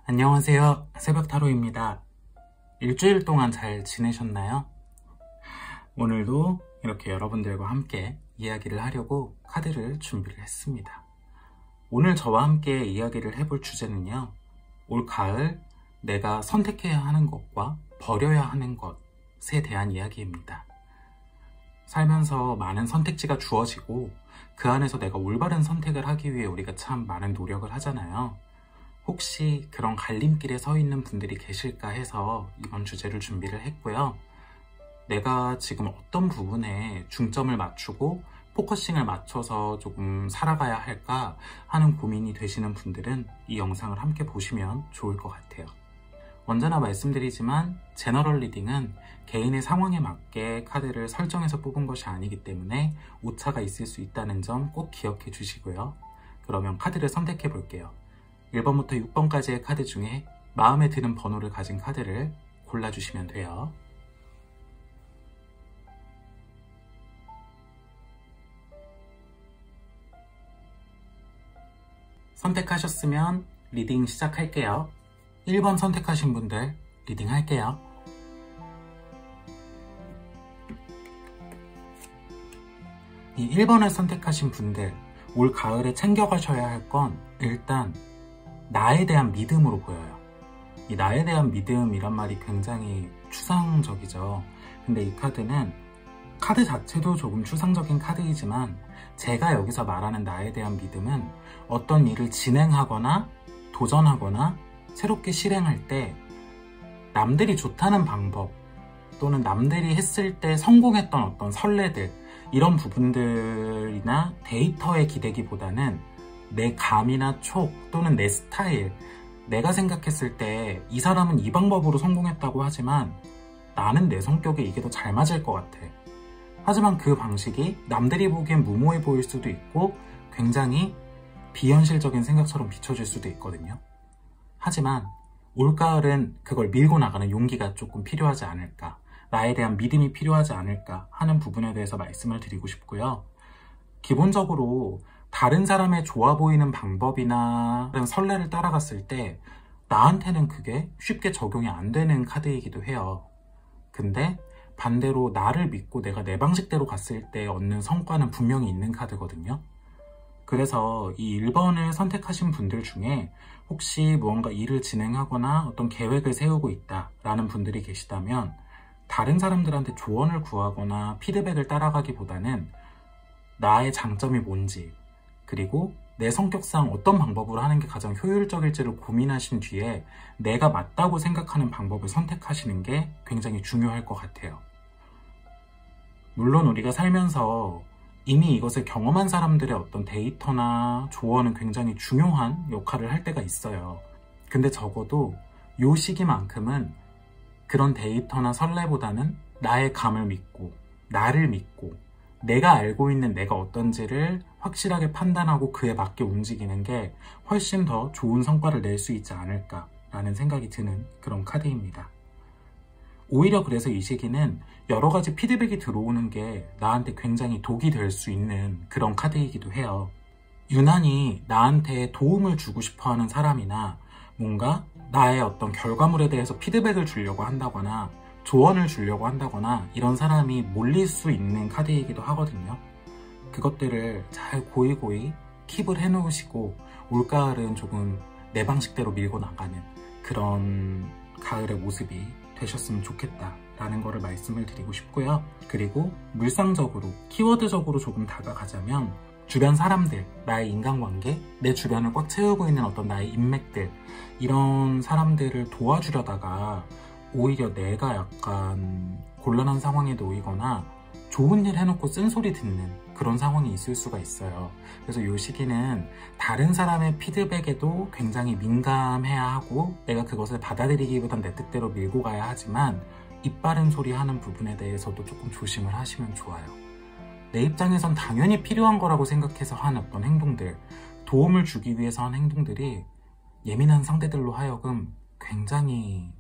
안녕하세요. 새벽타로입니다. 일주일 동안 잘 지내셨나요? 오늘도 이렇게 여러분들과 함께 이야기를 하려고 카드를 준비를 했습니다. 오늘 저와 함께 이야기를 해볼 주제는요, 올 가을 내가 선택해야 하는 것과 버려야 하는 것에 대한 이야기입니다. 살면서 많은 선택지가 주어지고 그 안에서 내가 올바른 선택을 하기 위해 우리가 참 많은 노력을 하잖아요. 혹시 그런 갈림길에 서 있는 분들이 계실까 해서 이번 주제를 준비를 했고요. 내가 지금 어떤 부분에 중점을 맞추고 포커싱을 맞춰서 조금 살아가야 할까 하는 고민이 되시는 분들은 이 영상을 함께 보시면 좋을 것 같아요. 언제나 말씀드리지만 제너럴 리딩은 개인의 상황에 맞게 카드를 설정해서 뽑은 것이 아니기 때문에 오차가 있을 수 있다는 점 꼭 기억해 주시고요. 그러면 카드를 선택해 볼게요. 1번부터 6번까지의 카드 중에 마음에 드는 번호를 가진 카드를 골라주시면 돼요. 선택하셨으면 리딩 시작할게요. 1번 선택하신 분들 리딩 할게요. 이 1번을 선택하신 분들, 올 가을에 챙겨가셔야 할 건 일단 나에 대한 믿음으로 보여요. 이 나에 대한 믿음이란 말이 굉장히 추상적이죠. 근데 이 카드는 카드 자체도 조금 추상적인 카드이지만 제가 여기서 말하는 나에 대한 믿음은 어떤 일을 진행하거나 도전하거나 새롭게 실행할 때 남들이 좋다는 방법 또는 남들이 했을 때 성공했던 어떤 선례들, 이런 부분들이나 데이터에 기대기보다는 내 감이나 촉 또는 내 스타일, 내가 생각했을 때 이 사람은 이 방법으로 성공했다고 하지만 나는 내 성격에 이게 더 잘 맞을 것 같아. 하지만 그 방식이 남들이 보기엔 무모해 보일 수도 있고 굉장히 비현실적인 생각처럼 비춰질 수도 있거든요. 하지만 올가을은 그걸 밀고 나가는 용기가 조금 필요하지 않을까, 나에 대한 믿음이 필요하지 않을까 하는 부분에 대해서 말씀을 드리고 싶고요. 기본적으로 다른 사람의 좋아 보이는 방법이나 다른 선례를 따라갔을 때 나한테는 그게 쉽게 적용이 안 되는 카드이기도 해요. 근데 반대로 나를 믿고 내가 내 방식대로 갔을 때 얻는 성과는 분명히 있는 카드거든요. 그래서 이 1번을 선택하신 분들 중에 혹시 무언가 일을 진행하거나 어떤 계획을 세우고 있다라는 분들이 계시다면 다른 사람들한테 조언을 구하거나 피드백을 따라가기보다는 나의 장점이 뭔지, 그리고 내 성격상 어떤 방법으로 하는 게 가장 효율적일지를 고민하신 뒤에 내가 맞다고 생각하는 방법을 선택하시는 게 굉장히 중요할 것 같아요. 물론 우리가 살면서 이미 이것을 경험한 사람들의 어떤 데이터나 조언은 굉장히 중요한 역할을 할 때가 있어요. 근데 적어도 이 시기만큼은 그런 데이터나 선례보다는 나의 감을 믿고, 나를 믿고, 내가 알고 있는 내가 어떤지를 확실하게 판단하고 그에 맞게 움직이는 게 훨씬 더 좋은 성과를 낼 수 있지 않을까라는 생각이 드는 그런 카드입니다. 오히려 그래서 이 시기는 여러 가지 피드백이 들어오는 게 나한테 굉장히 독이 될 수 있는 그런 카드이기도 해요. 유난히 나한테 도움을 주고 싶어 하는 사람이나 뭔가 나의 어떤 결과물에 대해서 피드백을 주려고 한다거나 조언을 주려고 한다거나 이런 사람이 몰릴 수 있는 카드이기도 하거든요. 그것들을 잘 고이고이 킵을 해놓으시고 올가을은 조금 내 방식대로 밀고 나가는 그런 가을의 모습이 되셨으면 좋겠다라는 거를 말씀을 드리고 싶고요. 그리고 물상적으로, 키워드적으로 조금 다가가자면 주변 사람들, 나의 인간관계, 내 주변을 꽉 채우고 있는 어떤 나의 인맥들, 이런 사람들을 도와주려다가 오히려 내가 약간 곤란한 상황에 놓이거나 좋은 일 해놓고 쓴소리 듣는 그런 상황이 있을 수가 있어요. 그래서 이 시기는 다른 사람의 피드백에도 굉장히 민감해야 하고 내가 그것을 받아들이기보단 내 뜻대로 밀고 가야 하지만 입 바른 소리 하는 부분에 대해서도 조금 조심을 하시면 좋아요. 내 입장에선 당연히 필요한 거라고 생각해서 한 어떤 행동들, 도움을 주기 위해서 한 행동들이 예민한 상대들로 하여금 굉장히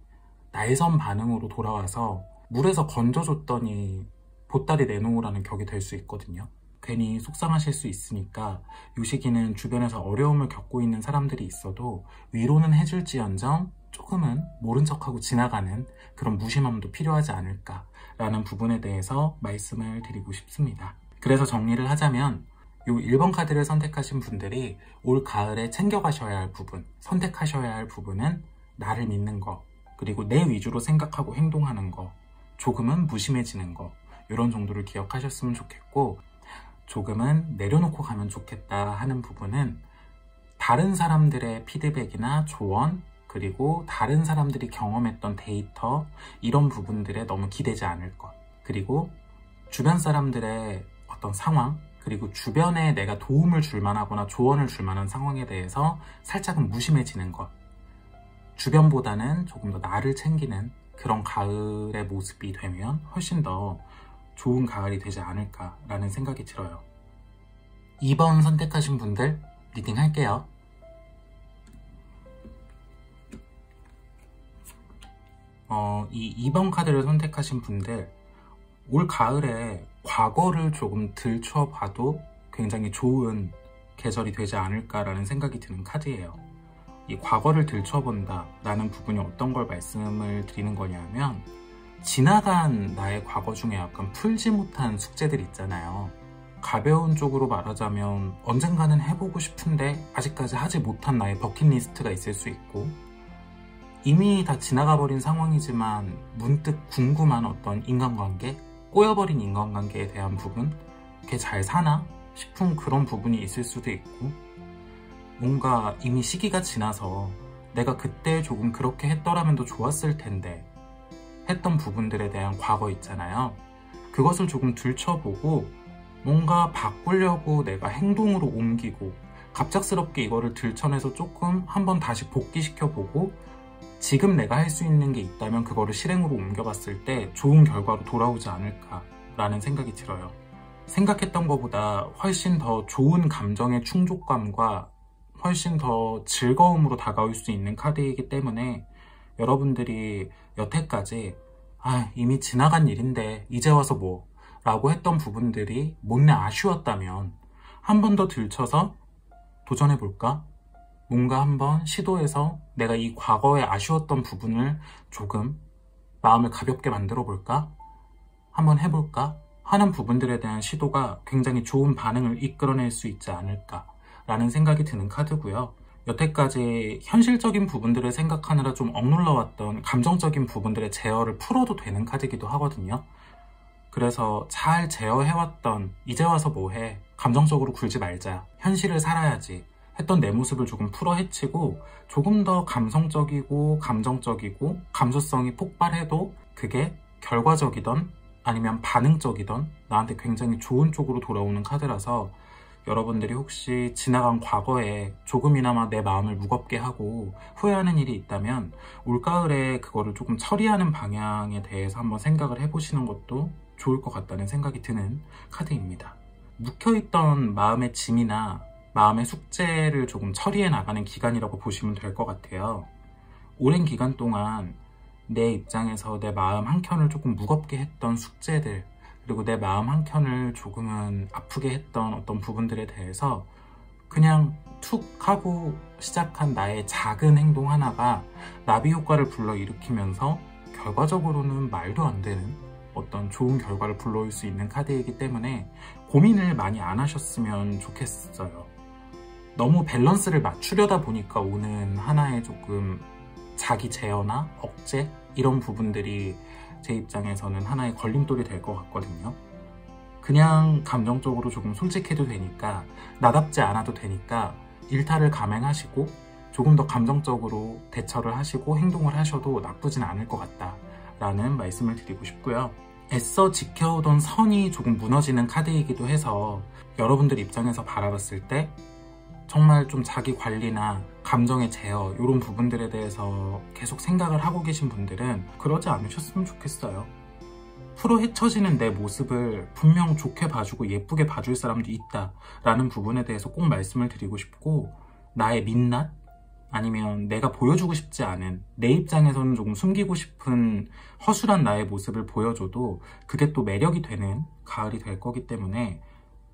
날선 반응으로 돌아와서 물에서 건져줬더니 보따리 내놓으라는 격이 될 수 있거든요. 괜히 속상하실 수 있으니까 이 시기는 주변에서 어려움을 겪고 있는 사람들이 있어도 위로는 해줄지언정 조금은 모른 척하고 지나가는 그런 무심함도 필요하지 않을까라는 부분에 대해서 말씀을 드리고 싶습니다. 그래서 정리를 하자면 이 1번 카드를 선택하신 분들이 올 가을에 챙겨가셔야 할 부분, 선택하셔야 할 부분은 나를 믿는 거, 그리고 내 위주로 생각하고 행동하는 거, 조금은 무심해지는 거, 이런 정도를 기억하셨으면 좋겠고, 조금은 내려놓고 가면 좋겠다 하는 부분은 다른 사람들의 피드백이나 조언, 그리고 다른 사람들이 경험했던 데이터, 이런 부분들에 너무 기대지 않을 것, 그리고 주변 사람들의 어떤 상황, 그리고 주변에 내가 도움을 줄 만하거나 조언을 줄 만한 상황에 대해서 살짝은 무심해지는 것, 주변보다는 조금 더 나를 챙기는 그런 가을의 모습이 되면 훨씬 더 좋은 가을이 되지 않을까라는 생각이 들어요. 2번 선택하신 분들 리딩 할게요. 이 2번 카드를 선택하신 분들, 올 가을에 과거를 조금 들춰봐도 굉장히 좋은 계절이 되지 않을까라는 생각이 드는 카드예요. 이 과거를 들춰본다 라는 부분이 어떤 걸 말씀을 드리는 거냐면, 지나간 나의 과거 중에 약간 풀지 못한 숙제들 있잖아요. 가벼운 쪽으로 말하자면 언젠가는 해보고 싶은데 아직까지 하지 못한 나의 버킷리스트가 있을 수 있고, 이미 다 지나가 버린 상황이지만 문득 궁금한 어떤 인간관계, 꼬여버린 인간관계에 대한 부분, 걔 잘 사나? 싶은 그런 부분이 있을 수도 있고, 뭔가 이미 시기가 지나서 내가 그때 조금 그렇게 했더라면 더 좋았을 텐데 했던 부분들에 대한 과거 있잖아요. 그것을 조금 들춰보고 뭔가 바꾸려고 내가 행동으로 옮기고, 갑작스럽게 이거를 들춰내서 조금 한번 다시 복귀시켜보고, 지금 내가 할 수 있는 게 있다면 그거를 실행으로 옮겨봤을 때 좋은 결과로 돌아오지 않을까라는 생각이 들어요. 생각했던 것보다 훨씬 더 좋은 감정의 충족감과 훨씬 더 즐거움으로 다가올 수 있는 카드이기 때문에, 여러분들이 여태까지 이미 지나간 일인데 이제 와서 뭐 라고 했던 부분들이 못내 아쉬웠다면 한 번 더 들춰서 도전해볼까? 뭔가 한번 시도해서 내가 이 과거에 아쉬웠던 부분을 조금 마음을 가볍게 만들어 볼까? 한번 해볼까? 하는 부분들에 대한 시도가 굉장히 좋은 반응을 이끌어낼 수 있지 않을까 라는 생각이 드는 카드고요. 여태까지 현실적인 부분들을 생각하느라 좀 억눌러왔던 감정적인 부분들의 제어를 풀어도 되는 카드이기도 하거든요. 그래서 잘 제어해왔던 이제 와서 뭐해? 감정적으로 굴지 말자. 현실을 살아야지. 했던 내 모습을 조금 풀어헤치고 조금 더 감성적이고 감정적이고 감수성이 폭발해도 그게 결과적이던 아니면 반응적이던 나한테 굉장히 좋은 쪽으로 돌아오는 카드라서, 여러분들이 혹시 지나간 과거에 조금이나마 내 마음을 무겁게 하고 후회하는 일이 있다면 올가을에 그거를 조금 처리하는 방향에 대해서 한번 생각을 해보시는 것도 좋을 것 같다는 생각이 드는 카드입니다. 묵혀있던 마음의 짐이나 마음의 숙제를 조금 처리해 나가는 기간이라고 보시면 될 것 같아요. 오랜 기간 동안 내 입장에서 내 마음 한켠을 조금 무겁게 했던 숙제들, 그리고 내 마음 한켠을 조금은 아프게 했던 어떤 부분들에 대해서 그냥 툭 하고 시작한 나의 작은 행동 하나가 나비 효과를 불러일으키면서 결과적으로는 말도 안 되는 어떤 좋은 결과를 불러올 수 있는 카드이기 때문에 고민을 많이 안 하셨으면 좋겠어요. 너무 밸런스를 맞추려다 보니까 오는 하나의 조금 자기 제어나 억제, 이런 부분들이 제 입장에서는 하나의 걸림돌이 될 것 같거든요. 그냥 감정적으로 조금 솔직해도 되니까, 나답지 않아도 되니까 일탈을 감행하시고 조금 더 감정적으로 대처를 하시고 행동을 하셔도 나쁘진 않을 것 같다라는 말씀을 드리고 싶고요. 애써 지켜오던 선이 조금 무너지는 카드이기도 해서 여러분들 입장에서 바라봤을 때 정말 좀 자기 관리나 감정의 제어, 이런 부분들에 대해서 계속 생각을 하고 계신 분들은 그러지 않으셨으면 좋겠어요. 프로 헤쳐지는 내 모습을 분명 좋게 봐주고 예쁘게 봐줄 사람도 있다 라는 부분에 대해서 꼭 말씀을 드리고 싶고, 나의 민낯? 아니면 내가 보여주고 싶지 않은, 내 입장에서는 조금 숨기고 싶은 허술한 나의 모습을 보여줘도 그게 또 매력이 되는 가을이 될 거기 때문에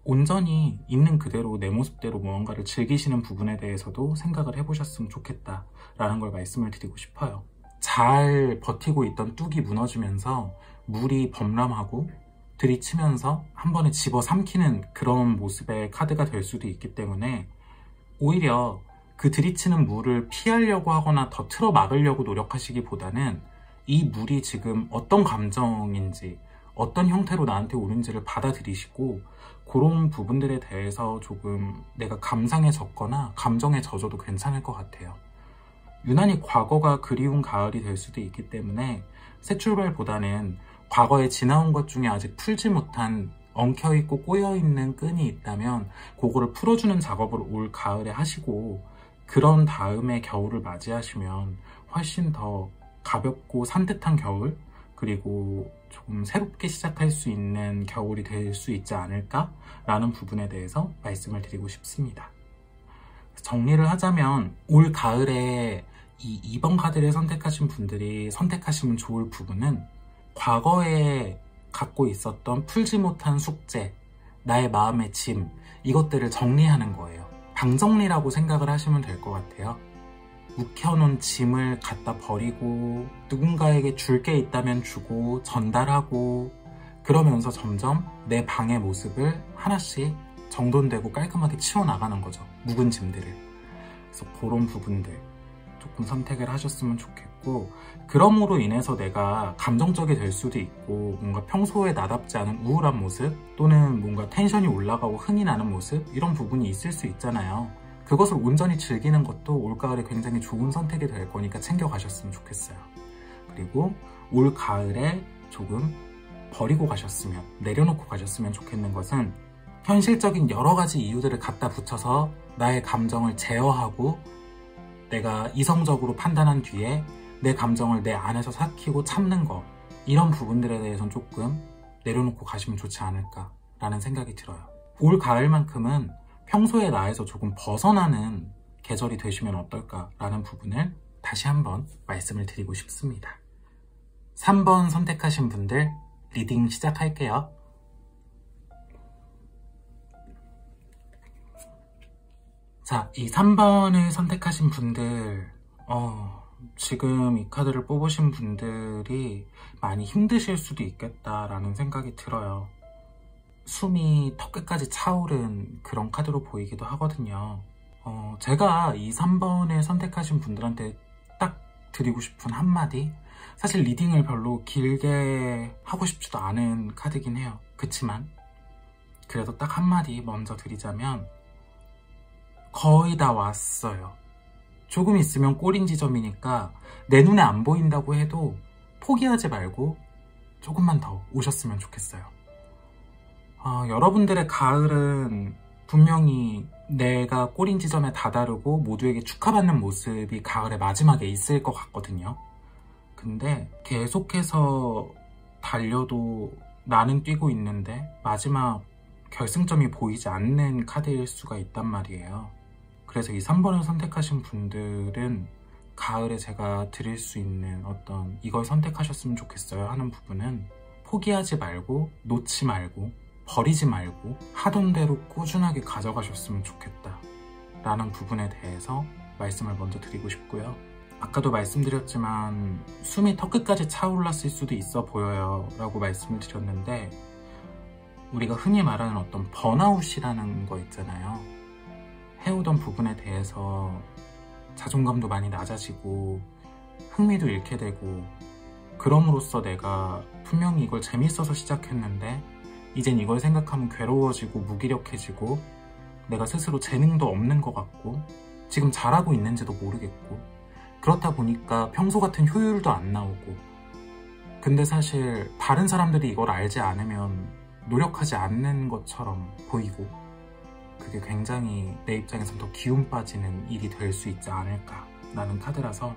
온전히 있는 그대로 내 모습대로 무언가를 즐기시는 부분에 대해서도 생각을 해보셨으면 좋겠다라는 걸 말씀을 드리고 싶어요. 잘 버티고 있던 뚝이 무너지면서 물이 범람하고 들이치면서 한 번에 집어삼키는 그런 모습의 카드가 될 수도 있기 때문에 오히려 그 들이치는 물을 피하려고 하거나 더 틀어 막으려고 노력하시기보다는 이 물이 지금 어떤 감정인지 어떤 형태로 나한테 오는지를 받아들이시고 그런 부분들에 대해서 조금 내가 감상에 젖거나 감정에 젖어도 괜찮을 것 같아요. 유난히 과거가 그리운 가을이 될 수도 있기 때문에 새 출발보다는 과거에 지나온 것 중에 아직 풀지 못한 엉켜있고 꼬여있는 끈이 있다면 그거를 풀어주는 작업을 올 가을에 하시고 그런 다음에 겨울을 맞이하시면 훨씬 더 가볍고 산뜻한 겨울, 그리고 조금 새롭게 시작할 수 있는 겨울이 될 수 있지 않을까라는 부분에 대해서 말씀을 드리고 싶습니다. 정리를 하자면 올 가을에 이 2번 카드를 선택하신 분들이 선택하시면 좋을 부분은 과거에 갖고 있었던 풀지 못한 숙제, 나의 마음의 짐, 이것들을 정리하는 거예요. 방정리라고 생각을 하시면 될 것 같아요. 묵혀놓은 짐을 갖다 버리고 누군가에게 줄 게 있다면 주고 전달하고 그러면서 점점 내 방의 모습을 하나씩 정돈되고 깔끔하게 치워나가는 거죠. 묵은 짐들을. 그래서 그런 부분들 조금 선택을 하셨으면 좋겠고, 그럼으로 인해서 내가 감정적이 될 수도 있고 뭔가 평소에 나답지 않은 우울한 모습 또는 뭔가 텐션이 올라가고 흥이 나는 모습, 이런 부분이 있을 수 있잖아요. 그것을 온전히 즐기는 것도 올가을에 굉장히 좋은 선택이 될 거니까 챙겨가셨으면 좋겠어요. 그리고 올가을에 조금 버리고 가셨으면, 내려놓고 가셨으면 좋겠는 것은 현실적인 여러 가지 이유들을 갖다 붙여서 나의 감정을 제어하고 내가 이성적으로 판단한 뒤에 내 감정을 내 안에서 삭히고 참는 거, 이런 부분들에 대해서는 조금 내려놓고 가시면 좋지 않을까라는 생각이 들어요. 올 가을만큼은 평소의 나에서 조금 벗어나는 계절이 되시면 어떨까라는 부분을 다시 한번 말씀을 드리고 싶습니다. 3번 선택하신 분들 리딩 시작할게요. 자, 이 3번을 선택하신 분들, 지금 이 카드를 뽑으신 분들이 많이 힘드실 수도 있겠다라는 생각이 들어요. 숨이 턱끝까지 차오른 그런 카드로 보이기도 하거든요. 제가 이 3번을 선택하신 분들한테 딱 드리고 싶은 한마디, 사실 리딩을 별로 길게 하고 싶지도 않은 카드긴 해요. 그치만 그래도 딱 한마디 먼저 드리자면, 거의 다 왔어요. 조금 있으면 꼬린 지점이니까 내 눈에 안 보인다고 해도 포기하지 말고 조금만 더 오셨으면 좋겠어요. 여러분들의 가을은 분명히 내가 꼬린 지점에 다다르고 모두에게 축하받는 모습이 가을의 마지막에 있을 것 같거든요. 근데 계속해서 달려도 나는 뛰고 있는데 마지막 결승점이 보이지 않는 카드일 수가 있단 말이에요. 그래서 이 3번을 선택하신 분들은 가을에 제가 드릴 수 있는 어떤 이걸 선택하셨으면 좋겠어요 하는 부분은, 포기하지 말고 놓지 말고 버리지 말고 하던 대로 꾸준하게 가져가셨으면 좋겠다 라는 부분에 대해서 말씀을 먼저 드리고 싶고요. 아까도 말씀드렸지만 숨이 턱끝까지 차올랐을 수도 있어 보여요 라고 말씀을 드렸는데, 우리가 흔히 말하는 어떤 번아웃이라는 거 있잖아요. 해오던 부분에 대해서 자존감도 많이 낮아지고 흥미도 잃게 되고, 그럼으로써 내가 분명히 이걸 재밌어서 시작했는데 이젠 이걸 생각하면 괴로워지고 무기력해지고 내가 스스로 재능도 없는 것 같고 지금 잘하고 있는지도 모르겠고, 그렇다 보니까 평소 같은 효율도 안 나오고, 근데 사실 다른 사람들이 이걸 알지 않으면 노력하지 않는 것처럼 보이고, 그게 굉장히 내 입장에선 더 기운 빠지는 일이 될 수 있지 않을까라는 카드라서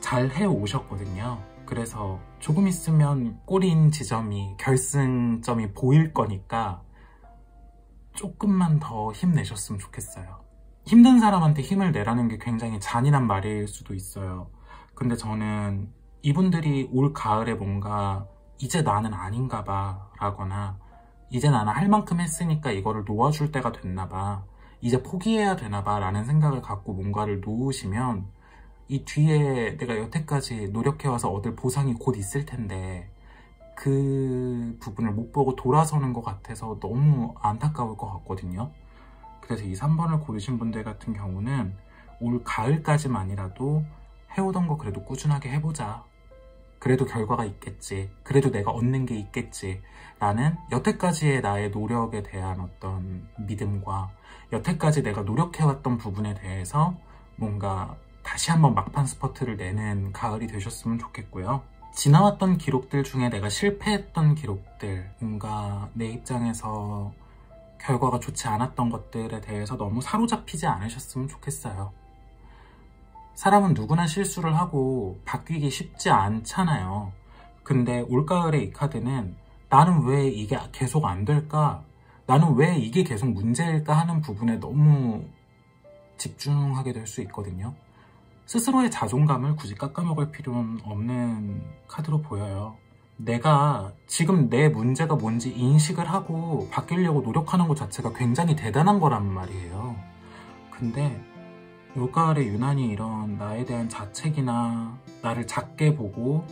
잘 해오셨거든요. 그래서 조금 있으면 꼬린 지점이, 결승점이 보일 거니까 조금만 더 힘내셨으면 좋겠어요. 힘든 사람한테 힘을 내라는 게 굉장히 잔인한 말일 수도 있어요. 근데 저는 이분들이 올 가을에 뭔가 이제 나는 아닌가 봐 라거나 이제 나는 할 만큼 했으니까 이거를 놓아줄 때가 됐나봐, 이제 포기해야 되나봐 라는 생각을 갖고 뭔가를 놓으시면 이 뒤에 내가 여태까지 노력해와서 얻을 보상이 곧 있을 텐데 그 부분을 못 보고 돌아서는 것 같아서 너무 안타까울 것 같거든요. 그래서 이 3번을 고르신 분들 같은 경우는 올 가을까지만이라도 해오던 거 그래도 꾸준하게 해보자, 그래도 결과가 있겠지, 그래도 내가 얻는 게 있겠지 라는 여태까지의 나의 노력에 대한 어떤 믿음과 여태까지 내가 노력해왔던 부분에 대해서 뭔가 다시 한번 막판 스퍼트를 내는 가을이 되셨으면 좋겠고요. 지나왔던 기록들 중에 내가 실패했던 기록들, 뭔가 내 입장에서 결과가 좋지 않았던 것들에 대해서 너무 사로잡히지 않으셨으면 좋겠어요. 사람은 누구나 실수를 하고 바뀌기 쉽지 않잖아요. 근데 올가을의 이 카드는 나는 왜 이게 계속 안 될까? 나는 왜 이게 계속 문제일까? 하는 부분에 너무 집중하게 될 수 있거든요. 스스로의 자존감을 굳이 깎아먹을 필요는 없는 카드로 보여요. 내가 지금 내 문제가 뭔지 인식을 하고 바뀌려고 노력하는 것 자체가 굉장히 대단한 거란 말이에요. 근데 올가을에 유난히 이런 나에 대한 자책이나 나를 작게 보고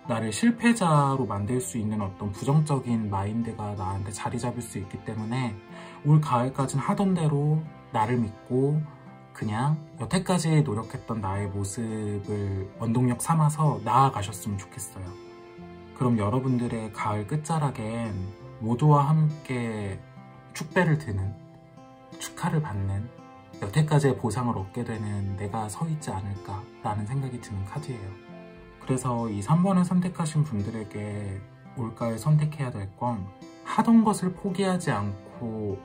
나를 실패자로 만들 수 있는 어떤 부정적인 마인드가 나한테 자리 잡을 수 있기 때문에 올 가을까지는 하던 대로 나를 믿고 그냥 여태까지 노력했던 나의 모습을 원동력 삼아서 나아가셨으면 좋겠어요. 그럼 여러분들의 가을 끝자락엔 모두와 함께 축배를 드는, 축하를 받는, 여태까지의 보상을 얻게 되는 내가 서 있지 않을까라는 생각이 드는 카드예요. 그래서 이 3번을 선택하신 분들에게 올가을 선택해야 될 건 하던 것을 포기하지 않고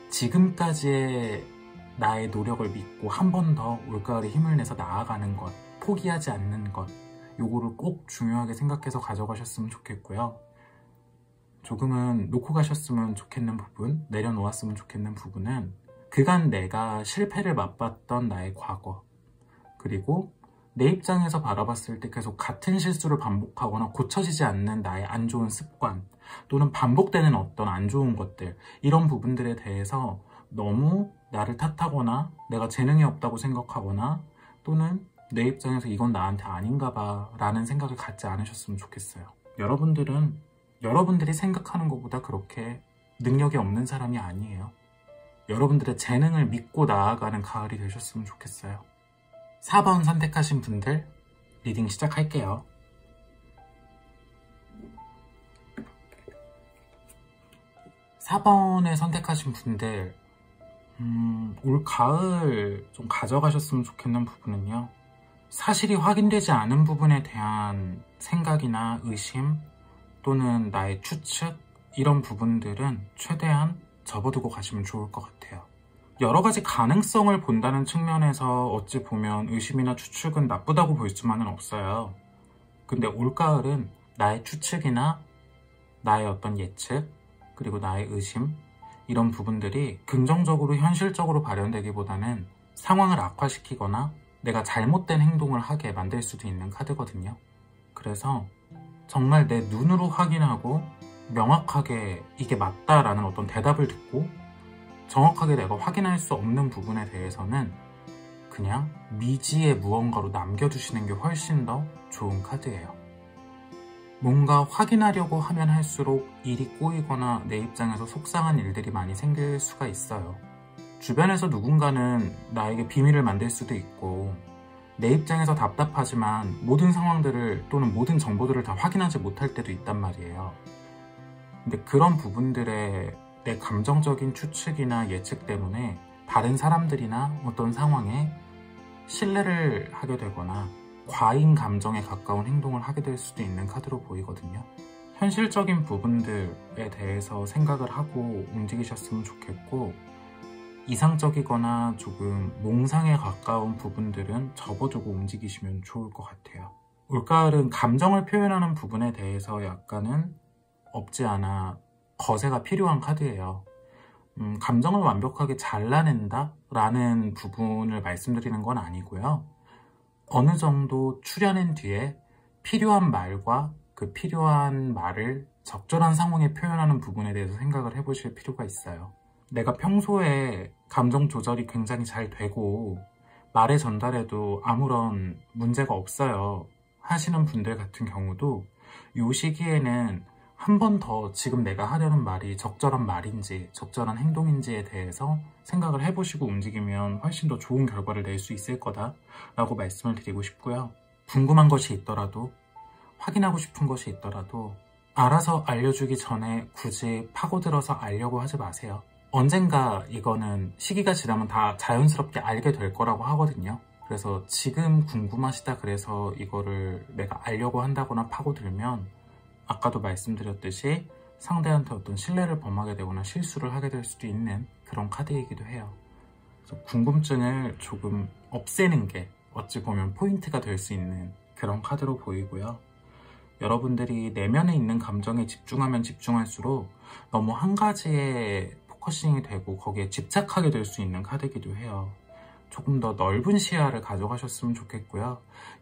지금까지의 나의 노력을 믿고 한 번 더 올가을에 힘을 내서 나아가는 것, 포기하지 않는 것, 요거를 꼭 중요하게 생각해서 가져가셨으면 좋겠고요. 조금은 놓고 가셨으면 좋겠는 부분, 내려놓았으면 좋겠는 부분은 그간 내가 실패를 맛봤던 나의 과거, 그리고 내 입장에서 바라봤을 때 계속 같은 실수를 반복하거나 고쳐지지 않는 나의 안 좋은 습관, 또는 반복되는 어떤 안 좋은 것들, 이런 부분들에 대해서 너무 나를 탓하거나 내가 재능이 없다고 생각하거나 또는 내 입장에서 이건 나한테 아닌가 봐 라는 생각을 갖지 않으셨으면 좋겠어요. 여러분들은 여러분들이 생각하는 것보다 그렇게 능력이 없는 사람이 아니에요. 여러분들의 재능을 믿고 나아가는 가을이 되셨으면 좋겠어요. 4번 선택하신 분들 리딩 시작할게요. 4번에 선택하신 분들 올 가을 좀 가져가셨으면 좋겠는 부분은요, 사실이 확인되지 않은 부분에 대한 생각이나 의심 또는 나의 추측, 이런 부분들은 최대한 접어두고 가시면 좋을 것 같아요. 여러 가지 가능성을 본다는 측면에서 어찌 보면 의심이나 추측은 나쁘다고 볼 수만은 없어요. 근데 올가을은 나의 추측이나 나의 어떤 예측, 그리고 나의 의심, 이런 부분들이 긍정적으로 현실적으로 발현되기보다는 상황을 악화시키거나 내가 잘못된 행동을 하게 만들 수도 있는 카드거든요. 그래서 정말 내 눈으로 확인하고 명확하게 이게 맞다라는 어떤 대답을 듣고 정확하게 내가 확인할 수 없는 부분에 대해서는 그냥 미지의 무언가로 남겨두시는 게 훨씬 더 좋은 카드예요. 뭔가 확인하려고 하면 할수록 일이 꼬이거나 내 입장에서 속상한 일들이 많이 생길 수가 있어요. 주변에서 누군가는 나에게 비밀을 만들 수도 있고 내 입장에서 답답하지만 모든 상황들을 또는 모든 정보들을 다 확인하지 못할 때도 있단 말이에요. 근데 그런 부분들의 내 감정적인 추측이나 예측 때문에 다른 사람들이나 어떤 상황에 신뢰를 하게 되거나 과잉 감정에 가까운 행동을 하게 될 수도 있는 카드로 보이거든요. 현실적인 부분들에 대해서 생각을 하고 움직이셨으면 좋겠고, 이상적이거나 조금 몽상에 가까운 부분들은 접어두고 움직이시면 좋을 것 같아요. 올가을은 감정을 표현하는 부분에 대해서 약간은 없지 않아 거세가 필요한 카드예요. 감정을 완벽하게 잘라낸다 라는 부분을 말씀드리는 건 아니고요. 어느 정도 추려낸 뒤에 필요한 말과 그 필요한 말을 적절한 상황에 표현하는 부분에 대해서 생각을 해보실 필요가 있어요. 내가 평소에 감정 조절이 굉장히 잘 되고 말의 전달에도 아무런 문제가 없어요 하시는 분들 같은 경우도 이 시기에는 한 번 더 지금 내가 하려는 말이 적절한 말인지 적절한 행동인지에 대해서 생각을 해보시고 움직이면 훨씬 더 좋은 결과를 낼 수 있을 거다 라고 말씀을 드리고 싶고요. 궁금한 것이 있더라도, 확인하고 싶은 것이 있더라도 알아서 알려주기 전에 굳이 파고들어서 알려고 하지 마세요. 언젠가 이거는 시기가 지나면 다 자연스럽게 알게 될 거라고 하거든요. 그래서 지금 궁금하시다 그래서 이거를 내가 알려고 한다거나 파고들면 아까도 말씀드렸듯이 상대한테 어떤 신뢰를 범하게 되거나 실수를 하게 될 수도 있는 그런 카드이기도 해요. 그래서 궁금증을 조금 없애는 게 어찌 보면 포인트가 될 수 있는 그런 카드로 보이고요. 여러분들이 내면에 있는 감정에 집중하면 집중할수록 너무 한 가지에 포커싱이 되고 거기에 집착하게 될 수 있는 카드이기도 해요. 조금 더 넓은 시야를 가져가셨으면 좋겠고요.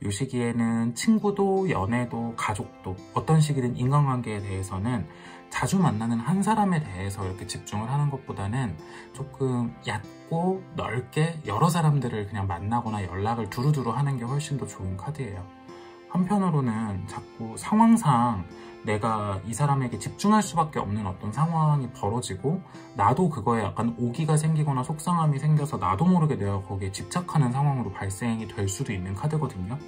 이 시기에는 친구도 연애도 가족도 어떤 시기든 인간관계에 대해서는 자주 만나는 한 사람에 대해서 이렇게 집중을 하는 것보다는 조금 얕고 넓게 여러 사람들을 그냥 만나거나 연락을 두루두루 하는 게 훨씬 더 좋은 카드예요. 한편으로는 자꾸 상황상 내가 이 사람에게 집중할 수밖에 없는 어떤 상황이 벌어지고 나도 그거에 약간 오기가 생기거나 속상함이 생겨서 나도 모르게 내가 거기에 집착하는 상황으로 발생이 될 수도 있는 카드거든요.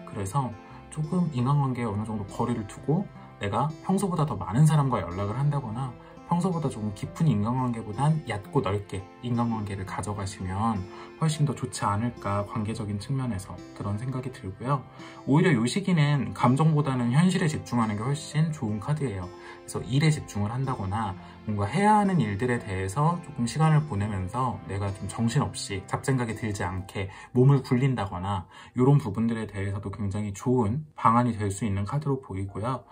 그래서 조금 인간관계에 어느 정도 거리를 두고 내가 평소보다 더 많은 사람과 연락을 한다거나 평소보다 조금 깊은 인간관계보단 얕고 넓게 인간관계를 가져가시면 훨씬 더 좋지 않을까, 관계적인 측면에서 그런 생각이 들고요. 오히려 이 시기는 감정보다는 현실에 집중하는 게 훨씬 좋은 카드예요. 그래서 일에 집중을 한다거나 뭔가 해야 하는 일들에 대해서 조금 시간을 보내면서 내가 좀 정신없이 잡생각이 들지 않게 몸을 굴린다거나 이런 부분들에 대해서도 굉장히 좋은 방안이 될 수 있는 카드로 보이고요.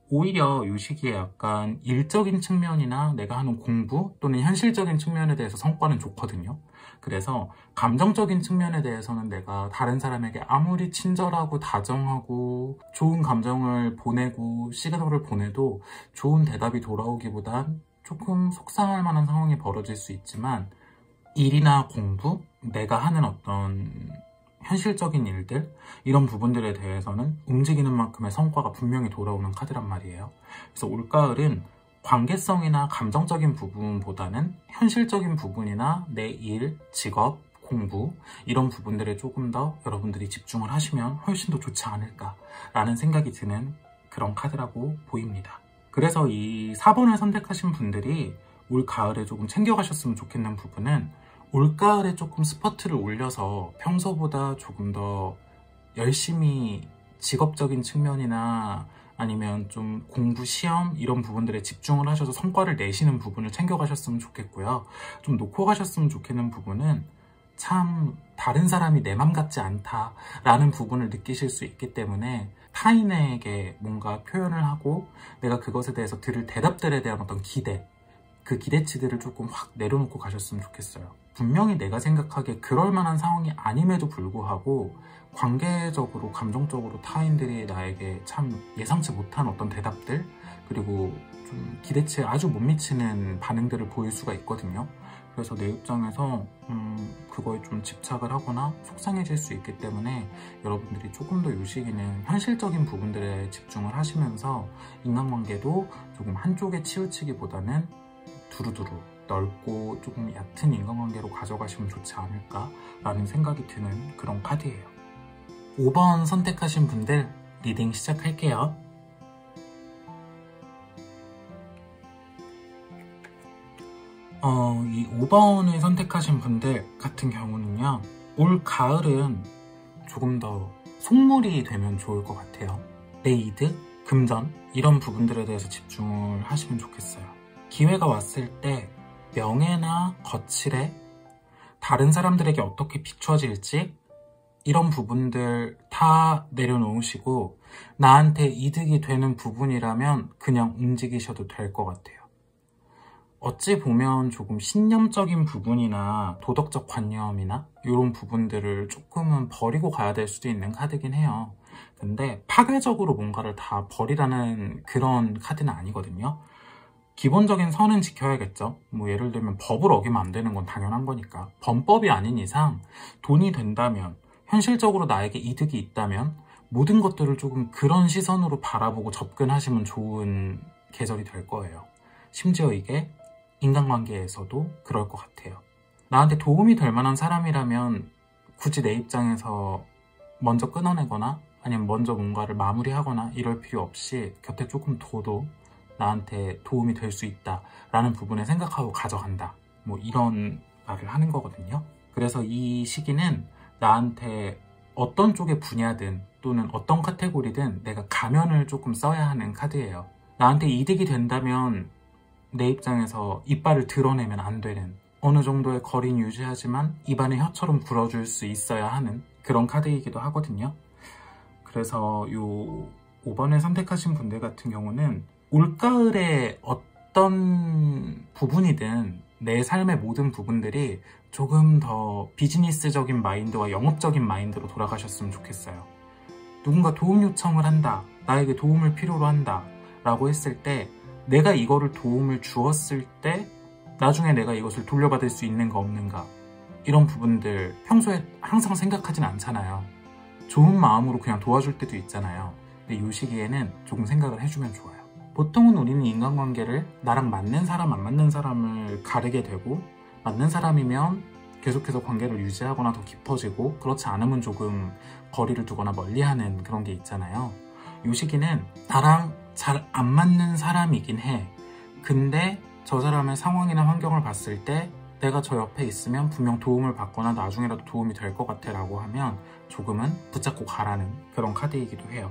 오히려 이 시기에 약간 일적인 측면이나 내가 하는 공부 또는 현실적인 측면에 대해서 성과는 좋거든요. 그래서 감정적인 측면에 대해서는 내가 다른 사람에게 아무리 친절하고 다정하고 좋은 감정을 보내고 시그널을 보내도 좋은 대답이 돌아오기보단 조금 속상할 만한 상황이 벌어질 수 있지만 일이나 공부, 내가 하는 어떤 현실적인 일들, 이런 부분들에 대해서는 움직이는 만큼의 성과가 분명히 돌아오는 카드란 말이에요. 그래서 올가을은 관계성이나 감정적인 부분보다는 현실적인 부분이나 내 일, 직업, 공부 이런 부분들에 조금 더 여러분들이 집중을 하시면 훨씬 더 좋지 않을까라는 생각이 드는 그런 카드라고 보입니다. 그래서 이 4번을 선택하신 분들이 올 가을에 조금 챙겨가셨으면 좋겠는 부분은 올가을에 조금 스퍼트를 올려서 평소보다 조금 더 열심히 직업적인 측면이나 아니면 좀 공부, 시험 이런 부분들에 집중을 하셔서 성과를 내시는 부분을 챙겨가셨으면 좋겠고요. 좀 놓고 가셨으면 좋겠는 부분은 참 다른 사람이 내 맘 같지 않다라는 부분을 느끼실 수 있기 때문에 타인에게 뭔가 표현을 하고 내가 그것에 대해서 들을 대답들에 대한 어떤 기대, 그 기대치들을 조금 확 내려놓고 가셨으면 좋겠어요. 분명히 내가 생각하기에 그럴 만한 상황이 아님에도 불구하고 관계적으로, 감정적으로 타인들이 나에게 참 예상치 못한 어떤 대답들, 그리고 좀 기대치에 아주 못 미치는 반응들을 보일 수가 있거든요. 그래서 내 입장에서 그거에 좀 집착을 하거나 속상해질 수 있기 때문에 여러분들이 조금 더 이 시기는 현실적인 부분들에 집중을 하시면서 인간관계도 조금 한쪽에 치우치기보다는 두루두루 넓고 조금 얕은 인간관계로 가져가시면 좋지 않을까라는 생각이 드는 그런 카드예요. 5번 선택하신 분들 리딩 시작할게요. 이 5번을 선택하신 분들 같은 경우는요, 올 가을은 조금 더 속물이 되면 좋을 것 같아요. 레이드, 금전 이런 부분들에 대해서 집중을 하시면 좋겠어요. 기회가 왔을 때 명예나 거칠에 다른 사람들에게 어떻게 비춰질지 이런 부분들 다 내려놓으시고 나한테 이득이 되는 부분이라면 그냥 움직이셔도 될 것 같아요. 어찌 보면 조금 신념적인 부분이나 도덕적 관념이나 이런 부분들을 조금은 버리고 가야 될 수도 있는 카드긴 해요. 근데 파괴적으로 뭔가를 다 버리라는 그런 카드는 아니거든요. 기본적인 선은 지켜야겠죠. 뭐 예를 들면 법을 어기면 안 되는 건 당연한 거니까. 범법이 아닌 이상 돈이 된다면, 현실적으로 나에게 이득이 있다면 모든 것들을 조금 그런 시선으로 바라보고 접근하시면 좋은 계절이 될 거예요. 심지어 이게 인간관계에서도 그럴 것 같아요. 나한테 도움이 될 만한 사람이라면 굳이 내 입장에서 먼저 끊어내거나 아니면 먼저 뭔가를 마무리하거나 이럴 필요 없이 곁에 조금 둬도 나한테 도움이 될 수 있다 라는 부분에 생각하고 가져간다, 뭐 이런 말을 하는 거거든요. 그래서 이 시기는 나한테 어떤 쪽의 분야든 또는 어떤 카테고리든 내가 가면을 조금 써야 하는 카드예요. 나한테 이득이 된다면 내 입장에서 이빨을 드러내면 안 되는, 어느 정도의 거리는 유지하지만 입안에 혀처럼 불어줄 수 있어야 하는 그런 카드이기도 하거든요. 그래서 요 5번을 선택하신 분들 같은 경우는 올가을에 어떤 부분이든 내 삶의 모든 부분들이 조금 더 비즈니스적인 마인드와 영업적인 마인드로 돌아가셨으면 좋겠어요. 누군가 도움 요청을 한다, 나에게 도움을 필요로 한다 라고 했을 때 내가 이거를 도움을 주었을 때 나중에 내가 이것을 돌려받을 수 있는가 없는가, 이런 부분들 평소에 항상 생각하진 않잖아요. 좋은 마음으로 그냥 도와줄 때도 있잖아요. 근데 이 시기에는 조금 생각을 해주면 좋아요. 보통은 우리는 인간관계를 나랑 맞는 사람 안 맞는 사람을 가르게 되고, 맞는 사람이면 계속해서 관계를 유지하거나 더 깊어지고, 그렇지 않으면 조금 거리를 두거나 멀리하는 그런 게 있잖아요. 이 시기는 나랑 잘 안 맞는 사람이긴 해. 근데 저 사람의 상황이나 환경을 봤을 때 내가 저 옆에 있으면 분명 도움을 받거나 나중에라도 도움이 될 것 같아 라고 하면 조금은 붙잡고 가라는 그런 카드이기도 해요.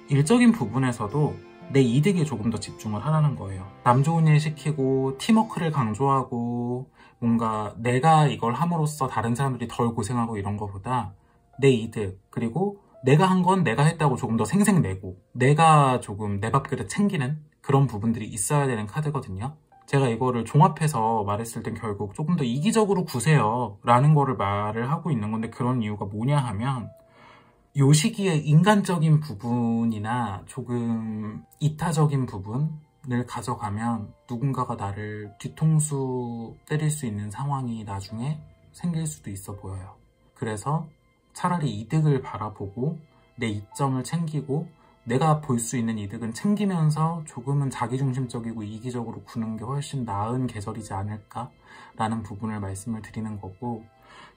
일적인 부분에서도 내 이득에 조금 더 집중을 하라는 거예요. 남 좋은 일 시키고 팀워크를 강조하고 뭔가 내가 이걸 함으로써 다른 사람들이 덜 고생하고 이런 거보다 내 이득, 그리고 내가 한 건 내가 했다고 조금 더 생색내고 내가 조금 내 밥그릇 챙기는 그런 부분들이 있어야 되는 카드거든요. 제가 이거를 종합해서 말했을 땐 결국 조금 더 이기적으로 구세요 라는 거를 말을 하고 있는 건데, 그런 이유가 뭐냐 하면 요 시기에 인간적인 부분이나 조금 이타적인 부분을 가져가면 누군가가 나를 뒤통수 때릴 수 있는 상황이 나중에 생길 수도 있어 보여요. 그래서 차라리 이득을 바라보고 내 이점을 챙기고 내가 볼 수 있는 이득은 챙기면서 조금은 자기중심적이고 이기적으로 구는 게 훨씬 나은 계절이지 않을까라는 부분을 말씀을 드리는 거고,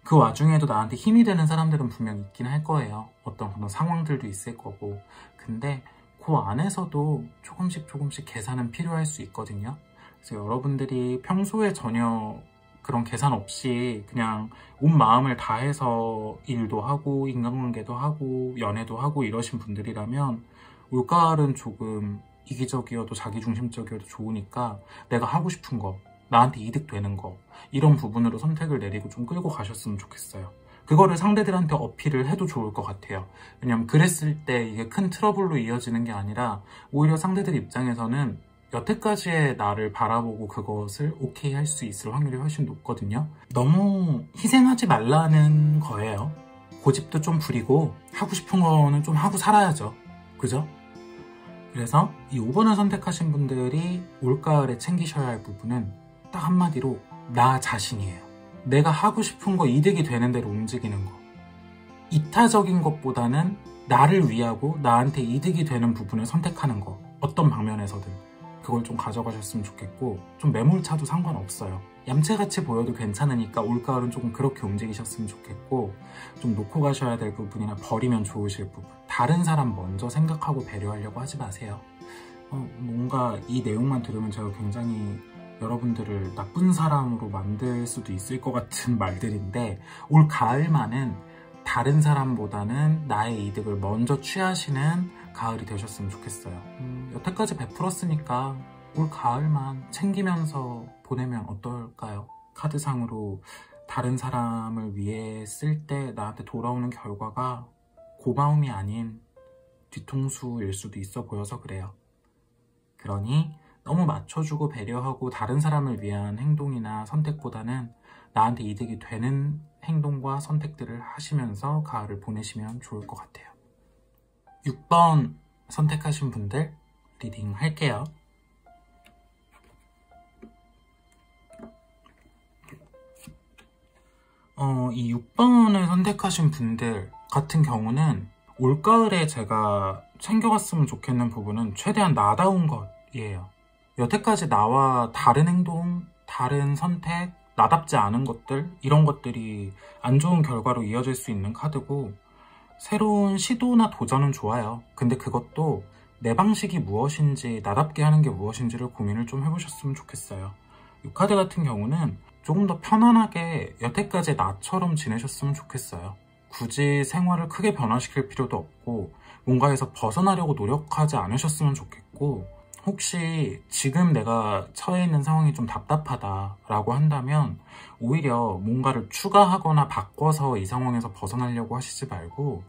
그 와중에도 나한테 힘이 되는 사람들은 분명 있긴 할 거예요. 어떤 그런 상황들도 있을 거고. 근데 그 안에서도 조금씩 계산은 필요할 수 있거든요. 그래서 여러분들이 평소에 전혀 그런 계산 없이 그냥 온 마음을 다해서 일도 하고 인간관계도 하고 연애도 하고 이러신 분들이라면 올가을은 조금 이기적이어도 자기중심적이어도 좋으니까 내가 하고 싶은 거, 나한테 이득되는 거, 이런 부분으로 선택을 내리고 좀 끌고 가셨으면 좋겠어요. 그거를 상대들한테 어필을 해도 좋을 것 같아요. 왜냐면 그랬을 때 이게 큰 트러블로 이어지는 게 아니라 오히려 상대들 입장에서는 여태까지의 나를 바라보고 그것을 오케이 할 수 있을 확률이 훨씬 높거든요. 너무 희생하지 말라는 거예요. 고집도 좀 부리고 하고 싶은 거는 좀 하고 살아야죠. 그죠? 그래서 이 5번을 선택하신 분들이 올가을에 챙기셔야 할 부분은 딱 한마디로 나 자신이에요. 내가 하고 싶은 거 이득이 되는 대로 움직이는 거. 이타적인 것보다는 나를 위하고 나한테 이득이 되는 부분을 선택하는 거. 어떤 방면에서든. 그걸 좀 가져가셨으면 좋겠고, 좀 매몰차도 상관없어요. 얌체같이 보여도 괜찮으니까 올가을은 조금 그렇게 움직이셨으면 좋겠고, 좀 놓고 가셔야 될 부분이나 버리면 좋으실 부분, 다른 사람 먼저 생각하고 배려하려고 하지 마세요. 뭔가 이 내용만 들으면 제가 굉장히 여러분들을 나쁜 사람으로 만들 수도 있을 것 같은 말들인데, 올 가을만은 다른 사람보다는 나의 이득을 먼저 취하시는 가을이 되셨으면 좋겠어요. 여태까지 베풀었으니까 올 가을만 챙기면서 보내면 어떨까요? 카드상으로 다른 사람을 위해 쓸 때 나한테 돌아오는 결과가 고마움이 아닌 뒤통수일 수도 있어 보여서 그래요. 그러니 너무 맞춰주고 배려하고 다른 사람을 위한 행동이나 선택보다는 나한테 이득이 되는 행동과 선택들을 하시면서 가을을 보내시면 좋을 것 같아요. 6번 선택하신 분들 리딩 할게요. 이 6번을 선택하신 분들 같은 경우는 올가을에 제가 챙겨갔으면 좋겠는 부분은 최대한 나다운 것이에요. 여태까지 나와 다른 행동, 다른 선택, 나답지 않은 것들, 이런 것들이 안 좋은 결과로 이어질 수 있는 카드고, 새로운 시도나 도전은 좋아요. 근데 그것도 내 방식이 무엇인지, 나답게 하는 게 무엇인지를 고민을 좀 해보셨으면 좋겠어요. 이 카드 같은 경우는 조금 더 편안하게 여태까지 나처럼 지내셨으면 좋겠어요. 굳이 생활을 크게 변화시킬 필요도 없고 뭔가에서 벗어나려고 노력하지 않으셨으면 좋겠고, 혹시 지금 내가 처해 있는 상황이 좀 답답하다라고 한다면 오히려 뭔가를 추가하거나 바꿔서 이 상황에서 벗어나려고 하시지 말고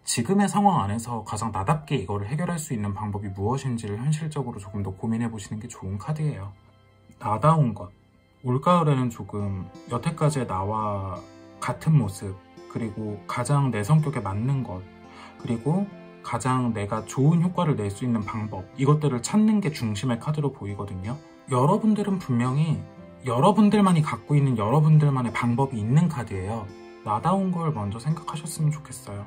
지금의 상황 안에서 가장 나답게 이거를 해결할 수 있는 방법이 무엇인지를 현실적으로 조금 더 고민해 보시는 게 좋은 카드예요. 나다운 것. 올가을에는 조금 여태까지의 나와 같은 모습, 그리고 가장 내 성격에 맞는 것, 그리고 가장 내가 좋은 효과를 낼 수 있는 방법, 이것들을 찾는 게 중심의 카드로 보이거든요. 여러분들은 분명히 여러분들만이 갖고 있는 여러분들만의 방법이 있는 카드예요. 나다운 걸 먼저 생각하셨으면 좋겠어요.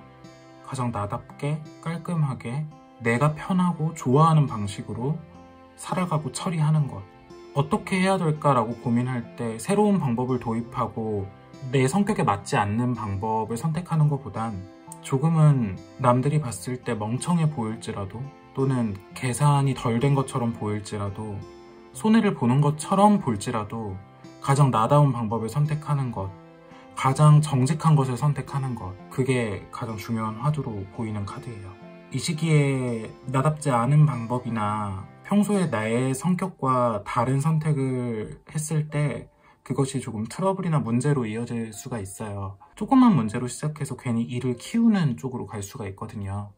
가장 나답게, 깔끔하게, 내가 편하고 좋아하는 방식으로 살아가고 처리하는 것. 어떻게 해야 될까라고 고민할 때 새로운 방법을 도입하고 내 성격에 맞지 않는 방법을 선택하는 것보단 조금은 남들이 봤을 때 멍청해 보일지라도, 또는 계산이 덜 된 것처럼 보일지라도, 손해를 보는 것처럼 보일지라도 가장 나다운 방법을 선택하는 것, 가장 정직한 것을 선택하는 것, 그게 가장 중요한 화두로 보이는 카드예요. 이 시기에 나답지 않은 방법이나 평소에 나의 성격과 다른 선택을 했을 때 그것이 조금 트러블이나 문제로 이어질 수가 있어요. 조그만 문제로 시작해서 괜히 일을 키우는 쪽으로 갈 수가 있거든요.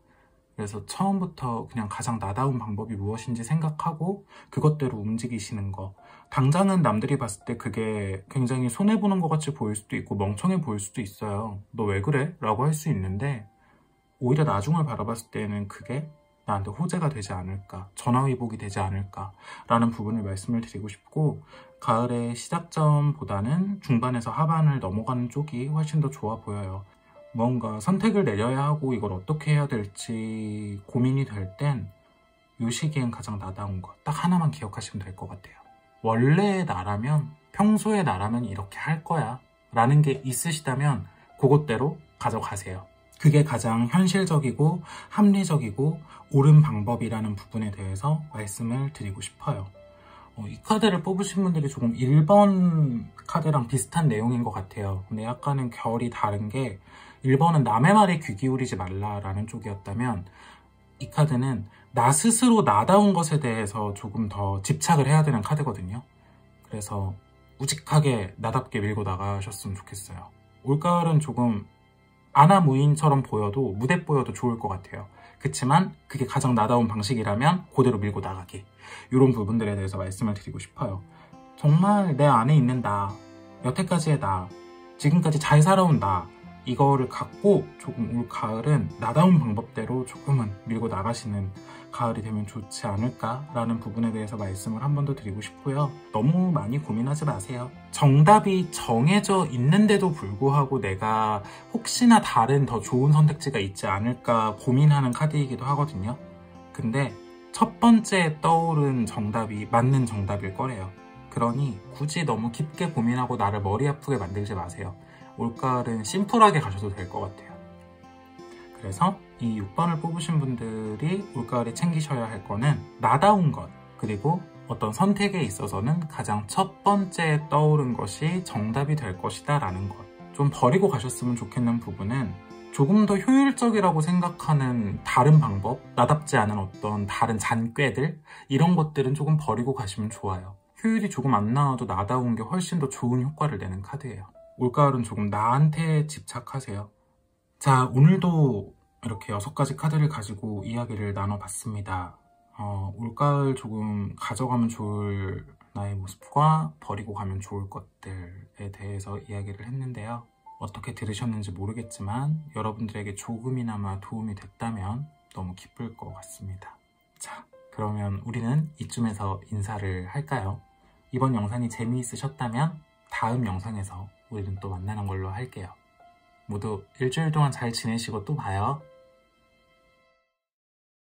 그래서 처음부터 그냥 가장 나다운 방법이 무엇인지 생각하고 그것대로 움직이시는 거. 당장은 남들이 봤을 때 그게 굉장히 손해보는 것 같이 보일 수도 있고 멍청해 보일 수도 있어요. 너 왜 그래? 라고 할 수 있는데 오히려 나중을 바라봤을 때는 그게 나한테 호재가 되지 않을까, 전화위복이 되지 않을까 라는 부분을 말씀을 드리고 싶고, 가을의 시작점보다는 중반에서 하반을 넘어가는 쪽이 훨씬 더 좋아 보여요. 뭔가 선택을 내려야 하고 이걸 어떻게 해야 될지 고민이 될 땐 이 시기엔 가장 나다운 것 딱 하나만 기억하시면 될 것 같아요. 원래의 나라면, 평소의 나라면 이렇게 할 거야 라는 게 있으시다면 그것대로 가져가세요. 그게 가장 현실적이고 합리적이고 옳은 방법이라는 부분에 대해서 말씀을 드리고 싶어요. 이 카드를 뽑으신 분들이 조금 1번 카드랑 비슷한 내용인 것 같아요. 근데 약간은 결이 다른 게, 1번은 남의 말에 귀 기울이지 말라라는 쪽이었다면 이 카드는 나 스스로 나다운 것에 대해서 조금 더 집착을 해야 되는 카드거든요. 그래서 우직하게 나답게 밀고 나가셨으면 좋겠어요. 올가을은 조금 아나무인처럼 보여도, 무대 보여도 좋을 것 같아요. 그치만 그게 가장 나다운 방식이라면 그대로 밀고 나가기, 이런 부분들에 대해서 말씀을 드리고 싶어요. 정말 내 안에 있는 나, 여태까지의 나, 지금까지 잘 살아온 나, 이거를 갖고 조금 올 가을은 나다운 방법대로 조금은 밀고 나가시는 가을이 되면 좋지 않을까라는 부분에 대해서 말씀을 한 번 더 드리고 싶고요. 너무 많이 고민하지 마세요. 정답이 정해져 있는데도 불구하고 내가 혹시나 다른 더 좋은 선택지가 있지 않을까 고민하는 카드이기도 하거든요. 근데 첫 번째 떠오른 정답이 맞는 정답일 거래요. 그러니 굳이 너무 깊게 고민하고 나를 머리 아프게 만들지 마세요. 올가을은 심플하게 가셔도 될 것 같아요. 그래서 이 6번을 뽑으신 분들이 올가을에 챙기셔야 할 거는 나다운 것, 그리고 어떤 선택에 있어서는 가장 첫 번째 떠오른 것이 정답이 될 것이다 라는 것. 좀 버리고 가셨으면 좋겠는 부분은 조금 더 효율적이라고 생각하는 다른 방법, 나답지 않은 어떤 다른 잔꾀들, 이런 것들은 조금 버리고 가시면 좋아요. 효율이 조금 안 나와도 나다운 게 훨씬 더 좋은 효과를 내는 카드예요. 올가을은 조금 나한테 집착하세요. 자, 오늘도 이렇게 6가지 카드를 가지고 이야기를 나눠봤습니다. 올가을 조금 가져가면 좋을 나의 모습과 버리고 가면 좋을 것들에 대해서 이야기를 했는데요. 어떻게 들으셨는지 모르겠지만 여러분들에게 조금이나마 도움이 됐다면 너무 기쁠 것 같습니다. 자, 그러면 우리는 이쯤에서 인사를 할까요? 이번 영상이 재미있으셨다면 다음 영상에서 우리는 또 만나는 걸로 할게요. 모두 일주일 동안 잘 지내시고 또 봐요.